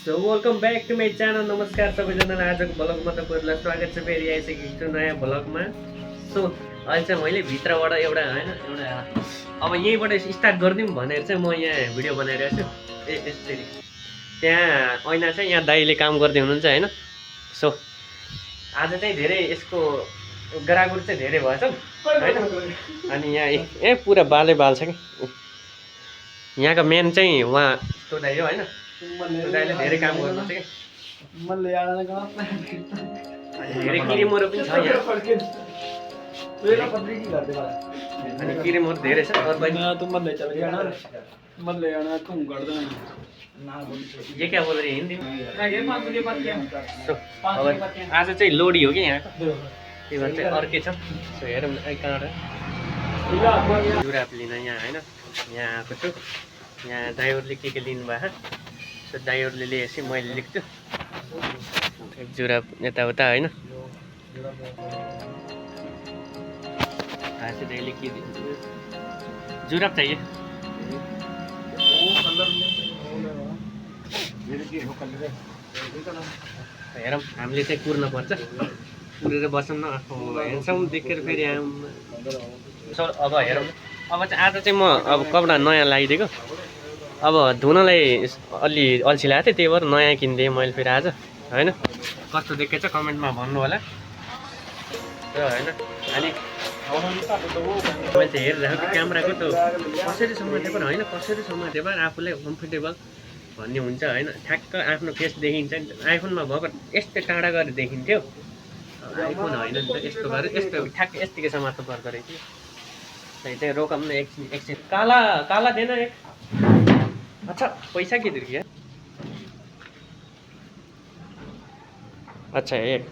So welcome back to my channel. नमस्कार सबैजनालाई। आजको भ्लगमा तपाईँहरूलाई स्वागत छ। फेरि आइसकेको छु नयाँ भ्लगमा। सो अहिले चाहिँ मैले भित्रबाट एउटा अब यहीँबाट स्टार्ट गरिदिउँ भनेर चाहिँ म यहाँ भिडियो बनाइरहेको छु। यसरी त्यहाँ ऐना चाहिँ यहाँ दाइले काम गर्दै हुनुहुन्छ होइन। सो आज चाहिँ धेरै यसको ग्राहकहरू चाहिँ धेरै भएछ होइन। अनि यहाँ पुरा बालै बाल छ कि यहाँको मेन चाहिँ उहाँ त्यो दाइ हो होइन। दाइले धेरै काम गर्नुहुन्छ कि धेरै किरिमहरू पनि छ यहाँ। अनि किरिमहरू धेरै छ। ये क्या बोल रहे हिंदी में? अब आज चाहिँ लोडी हो कि यहाँको, त्यही भएर चाहिँ अर्कै छ। सो हेरौँ कहाँबाट जुराप लिन यहाँ होइन। यहाँ आएको छु। यहाँ ड्राइभरले के लिनु भएको। सो ड्राइभरले लिएपछि मैले लेख्छु जुराप यताउता होइन। आज दाइले के दिन्छ? जुराप चाहियो। हेरौँ हामीले चाहिँ कुर्न पर्छ। कुरेर बसौँ न। हेर्छौँ देखेर फेरि आउँ। सो अब हेरौँ। अब चाहिँ आज चाहिँ म अब कपडा नयाँ लगाइदिएको। अब धुनलाई अलि अल्छी लागेको थियो, त्यही भएर नयाँ किनिदिएँ मैले फेरि आज होइन। कस्तो देखेछ कमेन्टमा भन्नु होला र होइन। अनि मैले चाहिँ हेरिरहेको क्यामेराको त कसरी समातेको होइन, कसरी समातेको आफूलाई कम्फर्टेबल भन्ने हुन्छ होइन। ठ्याक्क आफ्नो फेस देखिन्छ। आइफोनमा भएको यस्तो टाढा गरेर देखिन्थ्यो, आइफोन होइन नि त। यस्तो गरेर यस्तो ठ्याक्क यत्तिकै समात्नु पर्दो रहेछ। त्यही चाहिँ रोकम न एकछिन। काला काला देना एक। अच्छा पैसा किधर गया? अच्छा एक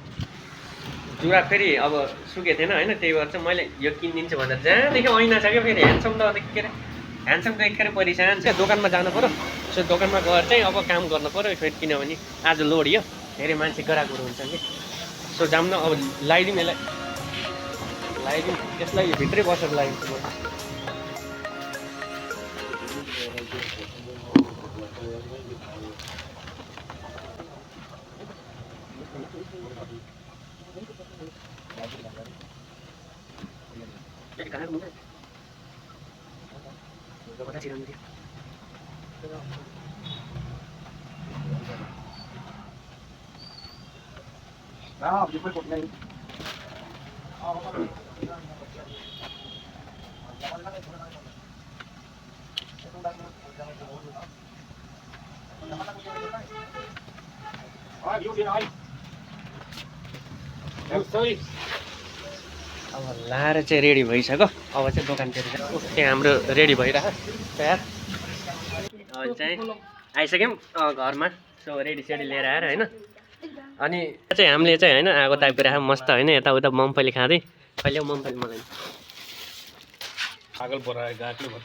जुरा फेरि अब सुकेको थिएन होइन। त्यही भएर चाहिँ मैले यो किनिदिन्छु भनेर जहाँदेखि ऐना छ क्या। फेरि ह्यान्डसम त के अरे ह्यान्डसम देखेर परिसान छ। दोकानमा जानु पऱ्यो। सो दोकानमा गएर चाहिँ अब काम गर्नु पऱ्यो फेरि, किनभने आज लोडियो धेरै मान्छे ग्राहकहरू हुन्छ कि। सो जाऊँ न अब लगाइदिउँ यसलाई, लगाइदिउँ यसलाई भित्रै बसेर लगाइदिन्छु म। अब लाएर चाहिँ रेडी भइसक्यो। अब चाहिँ दोकानतिर त्यहाँ हाम्रो रेडी भइरहेको तयार। अब चाहिँ आइसक्यौँ घरमा। सो रेडी सेडी लिएर आएर होइन। अनि चाहिँ हामीले चाहिँ होइन आगो तापिरहेको मस्त होइन। यताउता ममफली खाँदै। कहिले ममफली मलाई पागल परायो गाँठले भयो।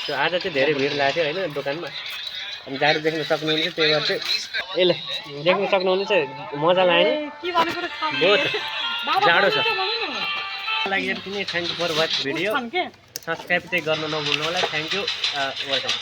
सो आज चाहिँ धेरै भिड लाग्थ्यो होइन दोकानमा। अनि जाडो देख्न सक्नुहुन्छ, त्यही भएर चाहिँ यसले देख्न सक्नुहुन्छ। मजा लाग्यो बहुत जाडो छ लागि। Thank you for watch video. Subscribe चाहिँ गर्न नभुल्नु होला। Thank you welcome.